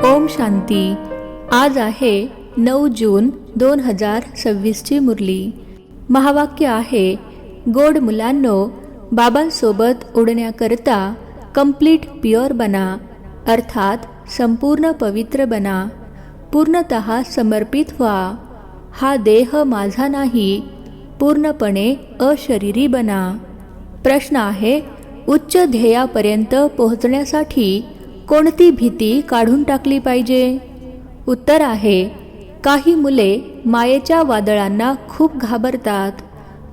ओम शांती। आज आहे 9 जून 2026 ची मुरली। महावाक्य आहे, गोड मुलांनो, बाबांसोबत उडण्याकरता कंप्लीट प्युअर बना, अर्थात संपूर्ण पवित्र बना, पूर्णतः समर्पित व्हा। हा देह माझा नाही, पूर्णपणे अशरीरी बना। प्रश्न आहे, उच्च ध्येयापर्यंत पोहोचण्यासाठी कोणती भीती काढून टाकली पाहिजे? उत्तर आहे, काही मुले मायेच्या वादळांना खूप घाबरतात,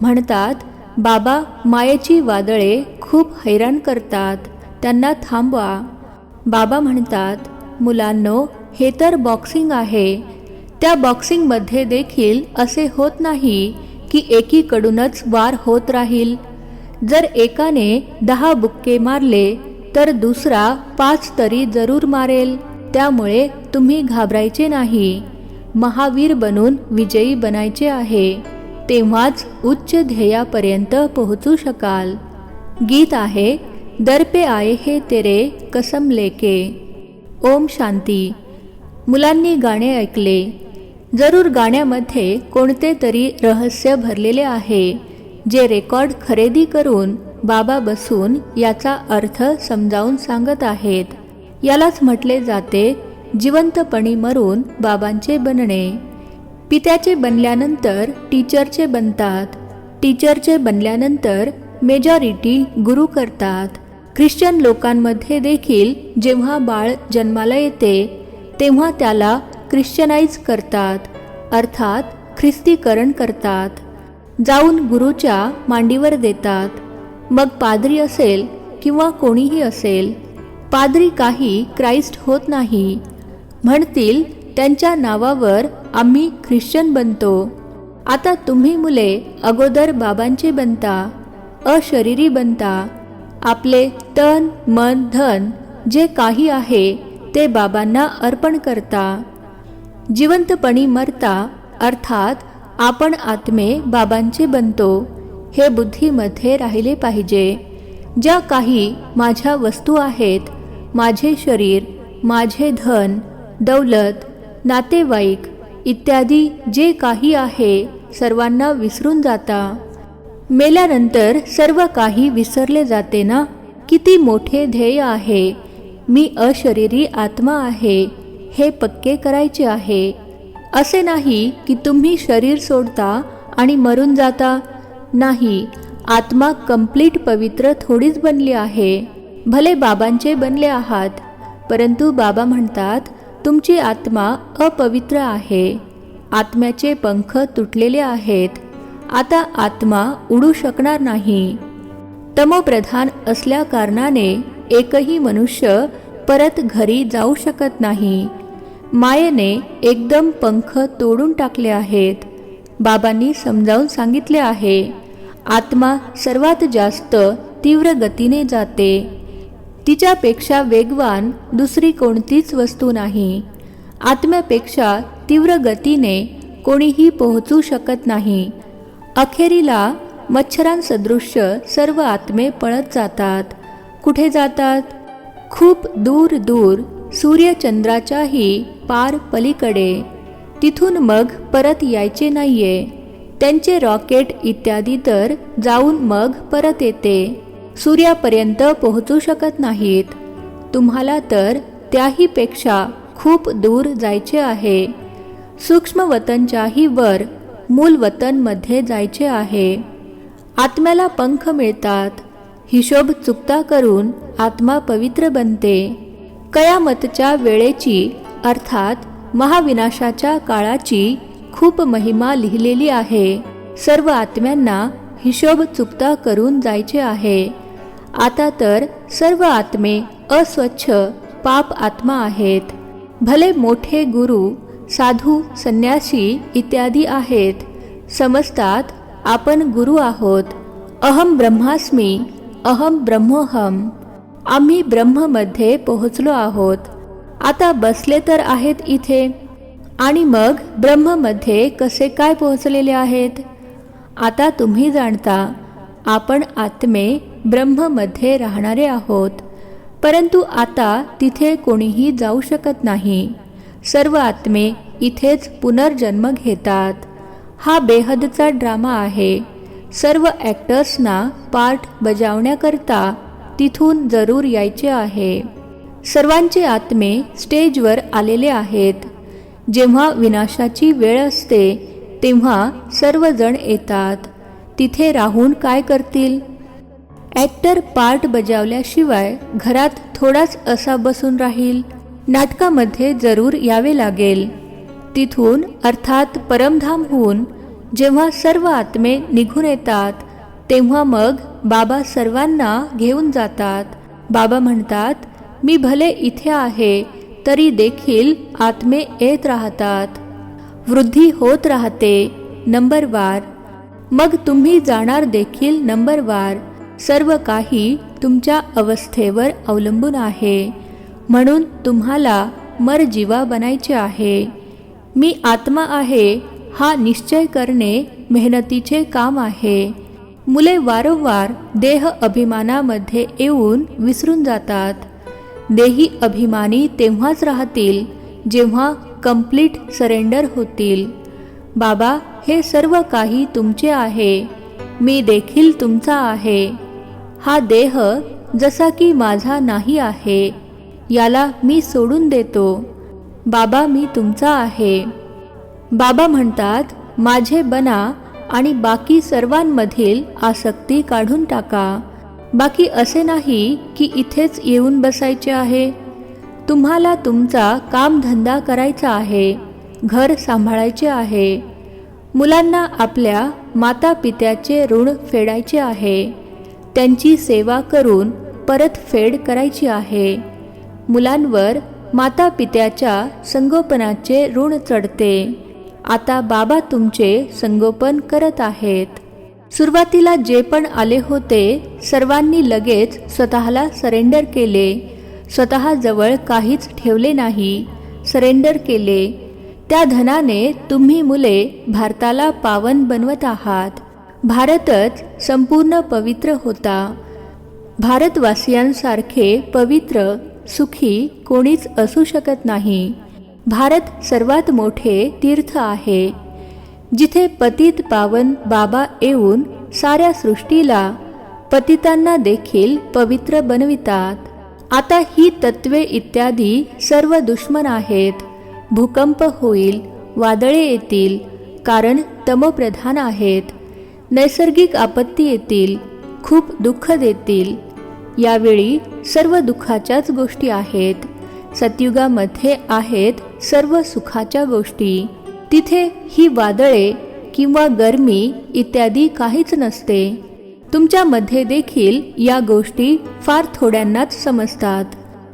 म्हणतात बाबा मायेची वादळे खूप हैराण करतात, त्यांना थांबवा। बाबा म्हणतात, मुलांनो, हे तर बॉक्सिंग आहे, त्या बॉक्सिंगमध्ये देखील असे होत नाही की एकीकडूनच वार होत राहील। जर एकाने 10 बुक्के मारले तर दुसरा 5 तरी जरूर मारेल, त्यामुळे तुम्ही घाबरायचे नाही। महावीर बनून विजयी बनायचे आहे, तेव्हाच उच्च ध्येयापर्यंत पोहोचू शकाल। गीत आहे, दर पे आए हे तेरे कसम लेके। ओम शांती। मुलांनी गाणे ऐकले, जरूर गाण्यामध्ये कोणते तरी रहस्य भरलेले आहे, जे रेकॉर्ड खरेदी करून बाबा बसून याचा अर्थ समजावून सांगत आहेत। यालाच म्हटले जाते जिवंतपणी मरून बाबांचे बनणे। पित्याचे बनल्यानंतर टीचरचे बनतात, टीचरचे बनल्यानंतर मेजॉरिटी गुरु करतात। ख्रिश्चन लोकांमध्ये देखील जेव्हा बाळ जन्माला येते तेव्हा त्याला ख्रिश्चनाइज करतात, अर्थात ख्रिस्तीकरण करतात, जाऊन गुरुच्या मांडीवर देतात। मग पाद्री असेल किंवा कोणीही असेल, पाद्री काही क्राइस्ट होत नाही, म्हणतील त्यांच्या नावावर आम्ही ख्रिश्चन बनतो। आता तुम्ही मुले अगोदर बाबांचे बनता, अशरीरी बनता, आपले तन मन धन जे काही आहे ते बाबांना अर्पण करता, जिवंतपणी मरता, अर्थात आपण आत्मे बाबांचे बनतो। हे बुद्धीमध्ये राहिले पाहिजे। ज्या काही माझ्या वस्तू आहेत, माझे शरीर, माझे धन, दौलत, नातेवाईक इत्यादी जे काही आहे सर्वांना विसरून जाता। मेल्यानंतर सर्व काही विसरले जाते ना। किती मोठे ध्येय आहे, मी अशरीरी आत्मा आहे, हे पक्के करायचे आहे। असे नाही की तुम्ही शरीर सोडता आणि मरून जाता, नाही, आत्मा कंप्लीट पवित्र थोडीच बनली आहे। भले बाबांचे बनले आहात, परंतु बाबा म्हणतात तुमची आत्मा अपवित्र आहे, आत्म्याचे पंख तुटलेले आहेत, आता आत्मा उडू शकणार नाही। तमोप्रधान असल्या कारणाने एकही मनुष्य परत घरी जाऊ शकत नाही। मायेने एकदम पंख तोडून टाकले आहेत। बाबांनी समजावून सांगितले आहे, आत्मा सर्वात जास्त तीव्र गतीने जाते, तिच्यापेक्षा वेगवान दुसरी कोणतीच वस्तू नाही। आत्म्यापेक्षा तीव्र गतीने कोणीही पोहोचू शकत नाही। अखेरीला मच्छरांसदृश्य सर्व आत्मे पळत जातात। कुठे जातात? खूप दूर दूर, सूर्यचंद्राच्याही पार पलीकडे। तिथून मग परत यायचे नाहीये। त्यांचे रॉकेट इत्यादी तर जाऊन मग परत येते, सूर्यापर्यंत पोहोचू शकत नाहीत। तुम्हाला तर त्याही पेक्षा खूप दूर जायचे आहे। सूक्ष्म वतनच्याही वर मूल वतनमध्ये जायचे आहे। आत्म्याला पंख मिळतात, हिशोब चुकता करून आत्मा पवित्र बनते। कयामतच्या वेळेची, अर्थात महाविनाशाच्या काळाची खूप महिमा लिहिलेली आहे। सर्व आत्म्यांना हिशोब चुकता करून जायचे आहे। आता तर सर्व आत्मे अस्वच्छ पाप आत्मा आहेत। भले मोठे गुरु, साधू, संन्यासी इत्यादी आहेत, समजतात आपण गुरु आहोत। अहम ब्रह्मास्मी, अहम ब्रह्मोहम, आम्ही ब्रह्ममध्ये पोहोचलो आहोत। आता बसले तर आहेत इथे, आणि मग ब्रह्ममध्ये कसे काय पोहोचलेले आहेत? आता तुम्ही जाणता, आपण आत्मे ब्रह्ममध्ये राहणारे आहोत। परंतु आता तिथे कोणीही जाऊ शकत नाही. सर्व आत्मे इथेच पुनर्जन्म घेतात. हा बेहदचा ड्रामा आहे. सर्व ॲक्टर्सना पार्ट बजावण्याकरता तिथून जरूर यायचे आहे. सर्वांचे आत्मे स्टेजवर आलेले आहेत. जेव्हा विनाशाची वेळ असते तेव्हा सर्वजण येतात. तिथे राहून काय करतील? ॲक्टर पार्ट बजावल्याशिवाय घरात थोडाच असा बसून राहील. नाटकामध्ये जरूर यावे लागेल. तिथून अर्थात परमधामहून जेव्हा सर्व आत्मे निघून येतात तेव्हा मग बाबा सर्वांना घेऊन जातात. बाबा म्हणतात, मी भले इथे आहे तरी देखील आत्मे येत राहतात. वृद्धी होत राहते नंबरवार. मग तुम्ही जाणार देखील नंबरवार. सर्व काही तुमच्या अवस्थेवर अवलंबून आहे. म्हणून तुम्हाला मरजीवा बनायचे आहे. मी आत्मा आहे हा निश्चय करणे मेहनतीचे काम आहे. मुले वारंवार देह अभिमानामध्ये येऊन विसरून जातात. देही अभिमानी तेव्हाच राहतील जेव्हा कंप्लीट सरेंडर होतील. बाबा, हे सर्व काही तुमचे आहे. मी देखील तुमचा आहे. हा देह जसा की माझा नाही आहे. याला मी सोडून देतो. बाबा, मी तुमचा आहे. बाबा म्हणतात, माझे बना आणि बाकी सर्वांमधील आसक्ती काढून टाका. बाकी असे नाही की इथेच येऊन बसायचे आहे. तुम्हाला तुमचा कामधंदा करायचा आहे. घर सांभाळायचे आहे. मुलांना आपल्या मातापित्याचे ऋण फेडायचे आहे. त्यांची सेवा करून परतफेड करायची आहे. मुलांवर मातापित्याच्या संगोपनाचे ऋण चढते. आता बाबा तुमचे संगोपन करत आहेत. सुरुवातीला जे पण आले होते सर्वांनी लगेच स्वतःला सरेंडर केले. स्वतःजवळ काहीच ठेवले नाही. सरेंडर केले. त्या धनाने तुम्ही मुले भारताला पावन बनवत आहात. भारतच संपूर्ण पवित्र होता. भारतवासियांसारखे पवित्र सुखी कोणीच असू शकत नाही. भारत सर्वात मोठे तीर्थ आहे, जिथे पतित पावन बाबा येऊन साऱ्या सृष्टीला पतितांना देखील पवित्र बनवितात. आता ही तत्वे इत्यादी सर्व दुश्मन आहेत. भूकंप होईल, वादळे येतील, कारण तमोप्रधान आहेत. नैसर्गिक आपत्ती येतील, खूप दुःख देतील. यावेळी सर्व दुःखाच्याच गोष्टी आहेत. सतयुगामध्ये आहेत सर्व सुखाच्या गोष्टी. तिथे ही वादळे किंवा गरमी इत्यादी काहीच नसते. तुमच्यामध्ये देखील या गोष्टी फार थोड्यांनाच समजतात.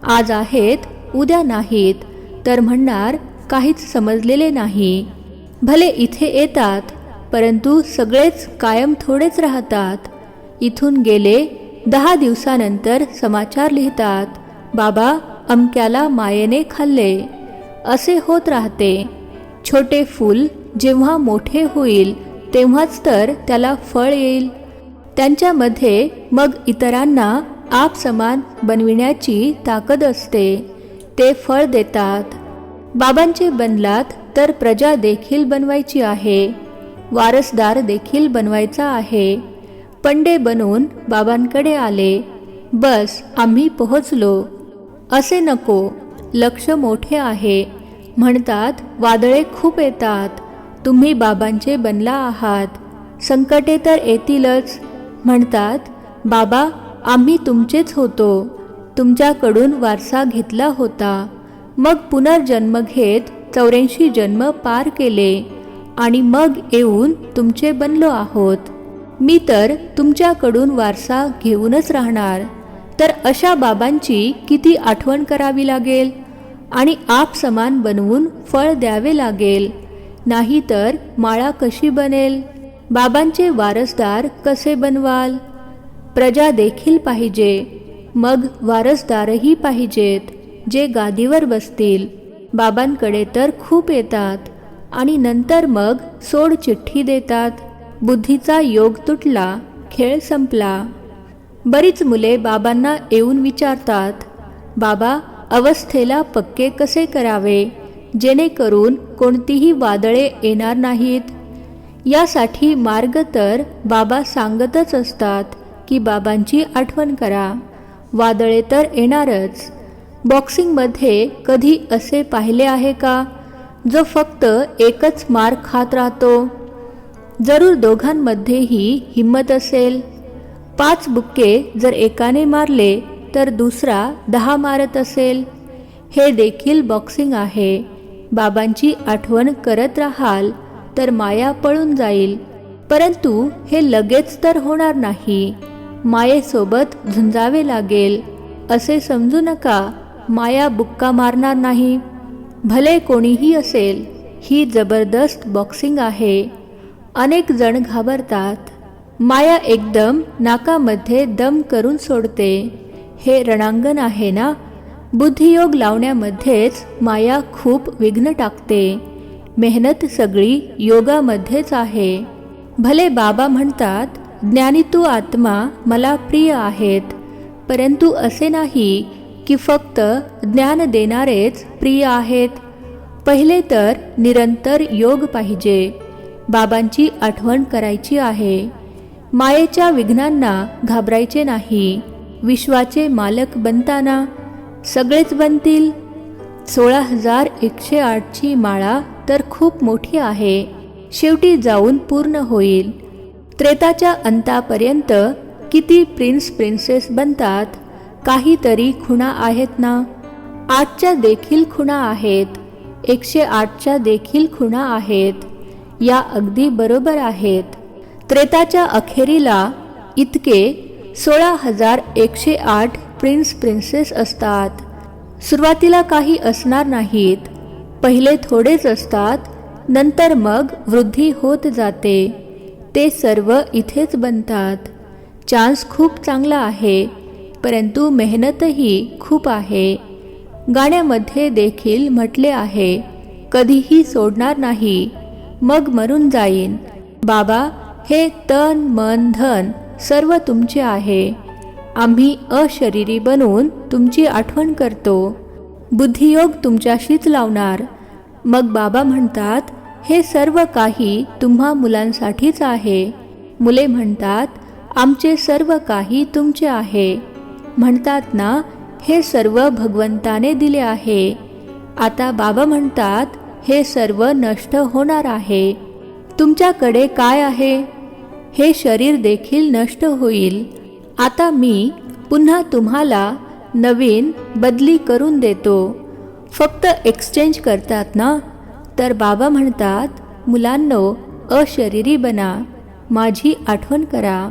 आज आहेत, उद्या नाहीत, तर म्हणणार काहीच समजलेले नाही. भले इथे येतात, परंतु सगळेच कायम थोडेच राहतात. इथून गेले 10 दिवसानंतर समाचार लिहितात, बाबा अमक्याला मायेने खाल्ले. असे होत राहते. छोटे फूल जेव्हा मोठे होईल तेव्हाच तर त्याला फळ येईल. त्यांच्यामध्ये मग इतरांना आपसमान बनविण्याची ताकद असते. ते फळ देतात. बाबांचे बनलात तर प्रजा देखील बनवायची आहे. वारसदार देखील बनवायचा आहे. पंडे बनून बाबांकडे आले, बस आम्ही पोहोचलो असे नको. लक्ष मोठे आहे. म्हणतात वादळे खूप येतात. तुम्ही बाबांचे बनला आहात. संकटे तर येतीलच. म्हणतात बाबा आम्ही तुमचेच होतो. तुमच्याकडून वारसा घेतला होता. मग पुनर्जन्म घेत 84 जन्म पार केले आणि मग येऊन तुमचे बनलो आहोत. मी तर तुमच्याकडून वारसा घेऊनच राहणार. तर अशा बाबांची किती आठवण करावी लागेल आणि आप समान बनवून फळ द्यावे लागेल. नाही तर माळा कशी बनेल? बाबांचे वारसदार कसे बनवाल? प्रजा देखील पाहिजे. मग वारसदारही पाहिजेत, जे गादीवर बसतील. बाबांकडे तर खूप येतात आणि नंतर मग सोड चिठ्ठी देतात. बुद्धीचा योग तुटला, खेळ संपला. बरीच मुले बाबांना येऊन विचारतात, बाबा, अवस्थेला पक्के कसे करावे जेणेकरून कोणतीही वादळे येणार नाहीत? यासाठी मार्ग तर बाबा सांगतच असतात की बाबांची आठवण करा. वादळे तर येणारच. बॉक्सिंगमध्ये कधी असे पाहिले आहे का जो फक्त एकच मार खात राहतो? जरूर दोघांमध्येही हिंमत असेल. 5 बुक्के जर एकाने मारले तर दुसरा 10 मारत असेल. हे देखील बॉक्सिंग आहे. बाबांची आठवण करत राहाल तर माया पळून जाईल, परंतु हे लगेच तर होणार नाही. मायेसोबत झुंजावे लागेल. असे समजू नका माया बुक्का मारणार नाही. भले कोणीही असेल, ही जबरदस्त बॉक्सिंग आहे. अनेक जण घाबरतात. माया एकदम नाकामध्ये दम करून सोडते. हे रणांगण आहे ना. बुद्धियोग लावण्यामध्येच माया खूप विघ्न टाकते. मेहनत सगळी योगामध्येच आहे. भले बाबा म्हणतात, ज्ञानी तू आत्मा मला प्रिय आहेत, परंतु असे नाही की फक्त ज्ञान देणारेच प्रिय आहेत. पहिले तर निरंतर योग पाहिजे. बाबांची आठवण करायची आहे. मायेच्या विघ्नांना घाबरायचे नाही. विश्वाचे मालक बनताना सगळेच बनतील. 16,108 ची माळा तर खूप मोठी आहे. शेवटी जाऊन पूर्ण होईल. त्रेताच्या अंतापर्यंत किती प्रिन्स प्रिन्सेस बनतात. काहीतरी खुणा आहेत ना. 8च्या देखील खुणा आहेत. 108च्या देखील खुणा आहेत. या अगदी बरोबर आहेत. त्रेताच्या अखेरीला इतके 16,108 प्रिन्स प्रिन्सेस असतात. सुरुवातीला काही असणार नाहीत. पहिले थोडेच असतात, नंतर मग वृद्धी होत जाते. ते सर्व इथेच बनतात. चान्स खूप चांगला आहे, परंतु मेहनतही खूप आहे. गाण्यामध्ये देखील म्हटले आहे, कधीही सोडणार नाही, मग मरून जाईन. बाबा, हे तन मन धन सर्व तुमचे आहे. आम्ही अशरीरी बनून तुमची आठवण करतो. बुद्धियोग तुमच्याशीच लावणार. मग बाबा म्हणतात, हे सर्व काही तुम्हा मुलांसाठीच आहे. मुले म्हणतात, आमचे सर्व काही तुमचे आहे. म्हणतात ना, हे सर्व भगवंताने दिले आहे. आता बाबा म्हणतात, हे सर्व नष्ट होणार आहे. तुमच्याकडे काय आहे? हे शरीर देखील नष्ट होईल. आता मी पुन्हा तुम्हाला नवीन बदली करून देतो. फक्त एक्सचेंज करतात ना. तर बाबा म्हणतात, मुलांनो, अशरीरी बना. माझी आठवण करा.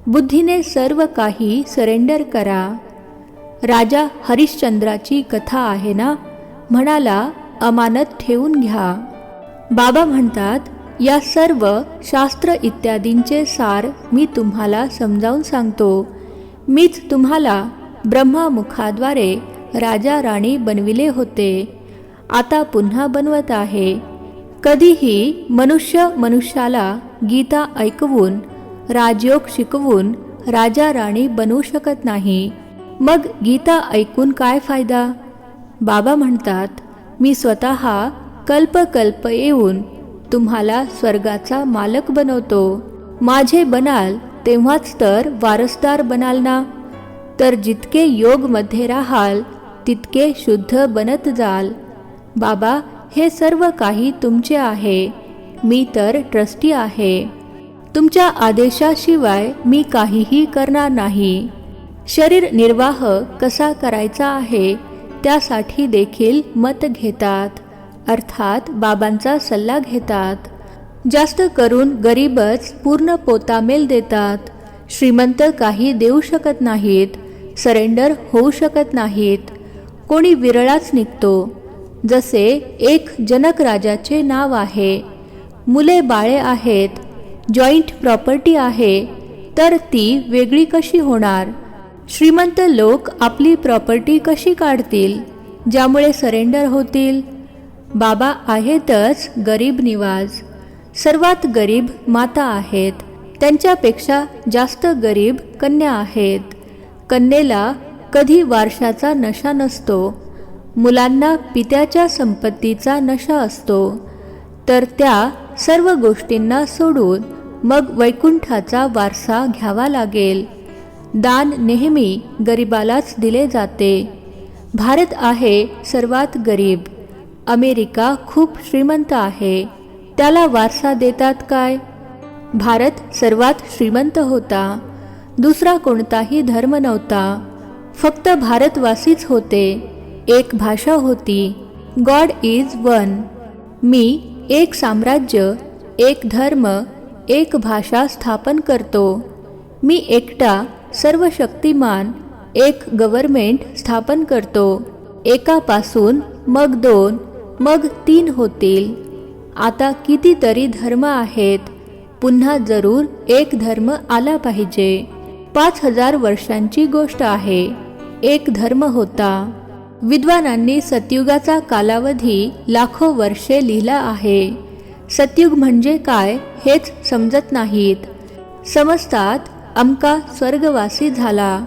बुद्धीने सर्व काही सरेंडर करा. राजा हरिश्चंद्राची कथा आहे ना. म्हणाला, अमानत ठेवून घ्या. बाबा म्हणतात, या सर्व शास्त्र इत्यादींचे सार मी तुम्हाला समजावून सांगतो. मीच तुम्हाला ब्रह्मामुखाद्वारे राजा राणी बनविले होते. आता पुन्हा बनवत आहे. कधीही मनुष्य मनुष्याला गीता ऐकवून राजयोग शिकवून राजा राणी बनवू शकत नाही. मग गीता ऐकून काय फायदा? बाबा म्हणतात, मी स्वतः कल्पकल्प येऊन तुम्हाला स्वर्गाचा मालक बनवतो. माझे बनाल तेव्हाच तर वारसदार बनाल ना. तर जितके योगमध्ये राहाल तितके शुद्ध बनत जाल. बाबा, हे सर्व काही तुमचे आहे. मी तर ट्रस्टी आहे. तुमच्या आदेशाशिवाय मी काहीही करणार नाही. शरीर निर्वाह कसा करायचा आहे त्यासाठी देखील मत घेतात, अर्थात बाबांचा सल्ला घेतात. जास्त करून गरीबच पूर्ण पोतामेल देतात. श्रीमंत काही देऊ शकत नाहीत, सरेंडर होऊ शकत नाहीत. कोणी विरळाच निघतो. जसे एक जनक राजाचे नाव आहे. मुले बाळे आहेत, जॉईंट प्रॉपर्टी आहे, तर ती वेगळी कशी होणार? श्रीमंत लोक आपली प्रॉपर्टी कशी काढतील, ज्यामुळे सरेंडर होतील? बाबा आहेतच गरीब निवाज. सर्वात गरीब माता आहेत. त्यांच्यापेक्षा जास्त गरीब कन्या आहेत. कन्येला कधी वारशाचा नशा नसतो, मुलांना पित्याच्या संपत्तीचा नशा असतो, तर त्या सर्व गोष्टींना सोडून मग वैकुंठाचा वारसा घ्यावा लागेल. दान नेहमी गरिबालाच दिले जाते. भारत आहे सर्वात गरीब, अमेरिका खूप श्रीमंत आहे, त्याला वारसा देतात काय? भारत सर्वात श्रीमंत होता, दुसरा कोणताही धर्म नव्हता, फक्त भारतवासीच होते. एक भाषा होती, गॉड इज वन. मी एक साम्राज्य, एक धर्म, एक भाषा स्थापन करतो. मी एकटा सर्व शक्तिमान एक गव्हर्मेंट स्थापन करतो. एकापासून मग 2, मग 3 होतील. आता कितीतरी धर्म आहेत, पुन्हा जरूर एक धर्म आला पाहिजे. 5000 वर्षांची गोष्ट आहे, एक धर्म होता. विद्वानांनी सतयुगाचा कालावधी लाखो वर्षे लिहिला आहे. सतयुग म्हणजे काय हेच समजत नाहीत. समजतात अमका स्वर्गवासी झाला,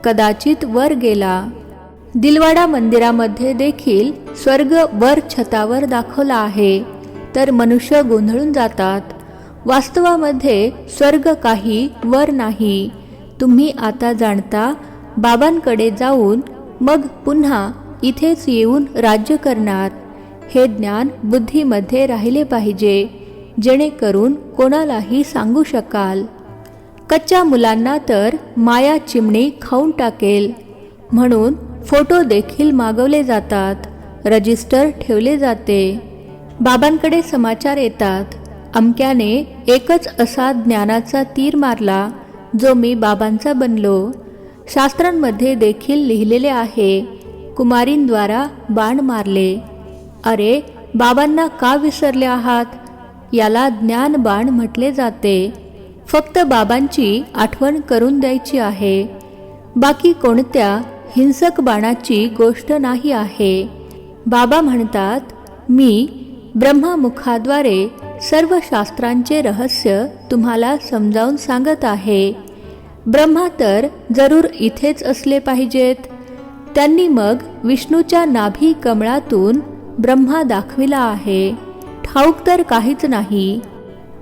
कदाचित वर गेला. दिलवाडा मंदिरामध्ये देखील स्वर्ग वर छतावर दाखवला आहे, तर मनुष्य गोंधळून जातात. वास्तवामध्ये स्वर्ग काही वर नाही. तुम्ही आता जाणता बाबांकडे जाऊन मग पुन्हा इथेच येऊन राज्य करणार. हे ज्ञान बुद्धीमध्ये राहिले पाहिजे, जेणेकरून कोणालाही सांगू शकाल. कच्च्या मुलांना तर माया चिमणी खाऊन टाकेल, म्हणून फोटो देखील मागवले जातात, रजिस्टर ठेवले जाते. बाबांकडे समाचार येतात, अमक्याने एकच असा ज्ञानाचा तीर मारला जो मी बाबांचा बनलो. शास्त्रांमध्ये देखील लिहिलेले आहे, कुमारींद्वारा बाण मारले. अरे, बाबांना का विसरले आहात? याला ज्ञान बाण म्हटले जाते. फक्त बाबांची आठवण करून द्यायची आहे. बाकी कोणत्या हिंसक बाणाची गोष्ट नाही आहे. बाबा म्हणतात, मी ब्रह्ममुखाद्वारे सर्व शास्त्रांचे रहस्य तुम्हाला समजावून सांगत आहे. ब्रह्मा तर जरूर इथेच असले पाहिजेत. त्यांनी मग विष्णूच्या नाभी कमळातून ब्रह्मा दाखविला आहे. ठाऊक तर काहीच नाही.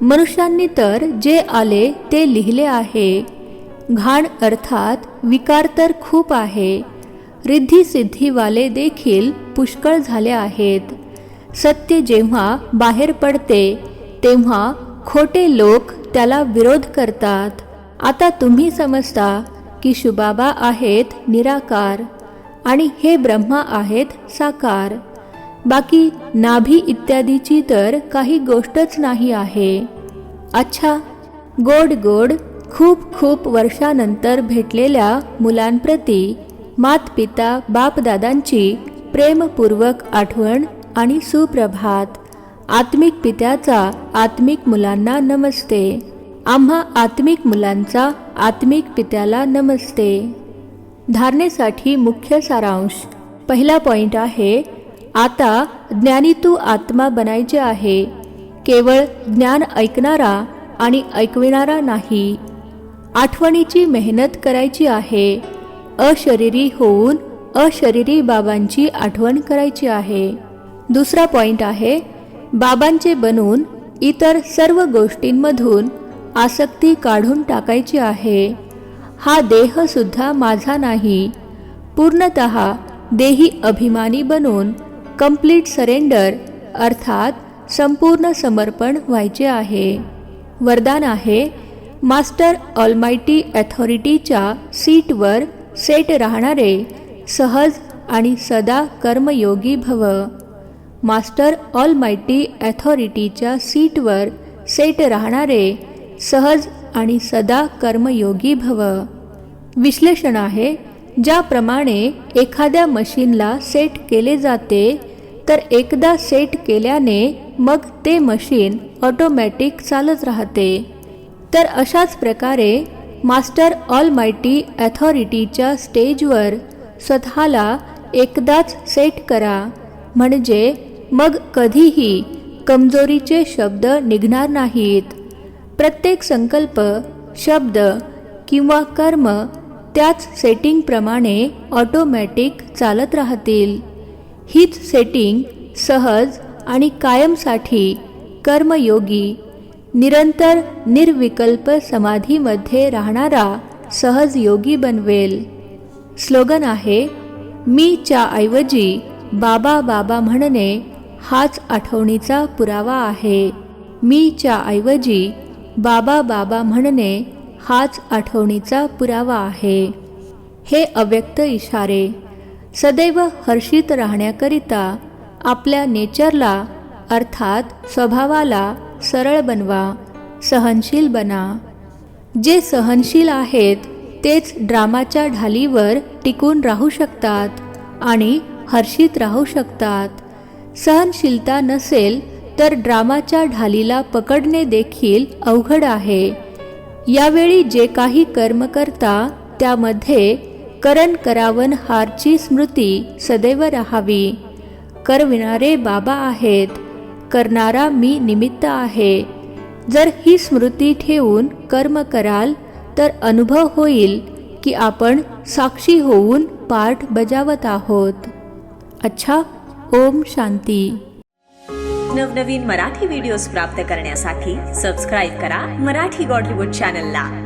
मनुष्यांनी तर जे आले ते लिहिले आहे. घाण अर्थात विकार तर खूप आहे. रिद्धी सिद्धीवाले देखील पुष्कळ झाले आहेत. सत्य जेव्हा बाहेर पडते तेव्हा खोटे लोक त्याला विरोध करतात. आता तुम्ही समजता की शिवबाबा आहेत निराकार आणि हे ब्रह्मा आहेत साकार. बाकी नाभी इत्यादीची तर काही गोष्टच नाही आहे. अच्छा, गोड गोड खूप खूप वर्षानंतर भेटलेल्या मुलांप्रती मातपिता बापदादांची प्रेमपूर्वक आठवण आणि सुप्रभात. आत्मिक पित्याचा आत्मिक मुलांना नमस्ते. आम्हा आत्मिक मुलांचा आत्मिक पित्याला नमस्ते. धारणेसाठी मुख्य सारांश. पहिला पॉइंट आहे, आता ज्ञानी तू आत्मा बनायचे आहे. केवळ ज्ञान ऐकणारा आणि ऐकविणारा नाही. आठवणीची मेहनत करायची आहे. अशरीरी होऊन अशरीरी बाबांची आठवण करायची आहे. दुसरा पॉइंट आहे, बाबांचे बनून इतर सर्व गोष्टींमधून आसक्ती काढून टाकायची आहे. हा देह सुद्धा माझा नाही. पूर्णतः देही अभिमानी बनून कंप्लीट सरेंडर अर्थात संपूर्ण समर्पण व्हायचे आहे. वरदान आहे, मास्टर ऑलमायटी अथॉरिटीच्या सीटवर सेट राहणारे सहज आणि सदा कर्मयोगी भव. मास्टर ऑलमायटी अथॉरिटीच्या सीटवर सेट राहणारे सहज आणि सदा कर्मयोगी भव. विश्लेषण आहे, ज्याप्रमाणे एखाद्या मशीनला सेट केले जाते, तर एकदा सेट केल्याने मग ते मशीन ऑटोमॅटिक चालत राहते. तर अशाच प्रकारे मास्टर ऑलमायटी अथॉरिटीच्या स्टेजवर स्वतःला एकदाच सेट करा, म्हणजे मग कधीही कमजोरीचे शब्द निघणार नाहीत. प्रत्येक संकल्प, शब्द किंवा कर्म त्याच सेटिंगप्रमाणे ऑटोमॅटिक चालत राहतील. हीच सेटिंग सहज आणि कायमसाठी कर्मयोगी निरंतर निर्विकल्प समाधीमध्ये राहणारा सहज योगी बनवेल. स्लोगन आहे, मी च्या ऐवजी बाबा बाबा म्हणणे हाच आठवणीचा पुरावा आहे. मी च्या ऐवजी बाबा बाबा म्हणणे हाच आठवणीचा पुरावा आहे. हे अव्यक्त इशारे सदैव हर्षित राहण्याकरिता आपल्या नेचरला अर्थात स्वभावाला सरळ बनवा, सहनशील बना. जे सहनशील आहेत तेच ड्रामाच्या ढालीवर टिकून राहू शकतात आणि हर्षित राहू शकतात. सहनशीलता नसेल तर ड्रामाच्या ढालीला पकडणे देखील अवघड आहे. यावेळी जे काही कर्म करता त्यामध्ये करण करावन हारची स्मृती सदैव राहावी. करविणारे बाबा आहेत, करणारा मी निमित्त आहे. जर ही स्मृती ठेवून कर्म कराल तर अनुभव होईल की आपण साक्षी होऊन पाठ बजावत आहोत. अच्छा, ओम शांती. नवनवीन मराठी व्हिडिओज प्राप्त करण्यासाठी सबस्क्राईब करा मराठी गॉडलीवूड चॅनलला.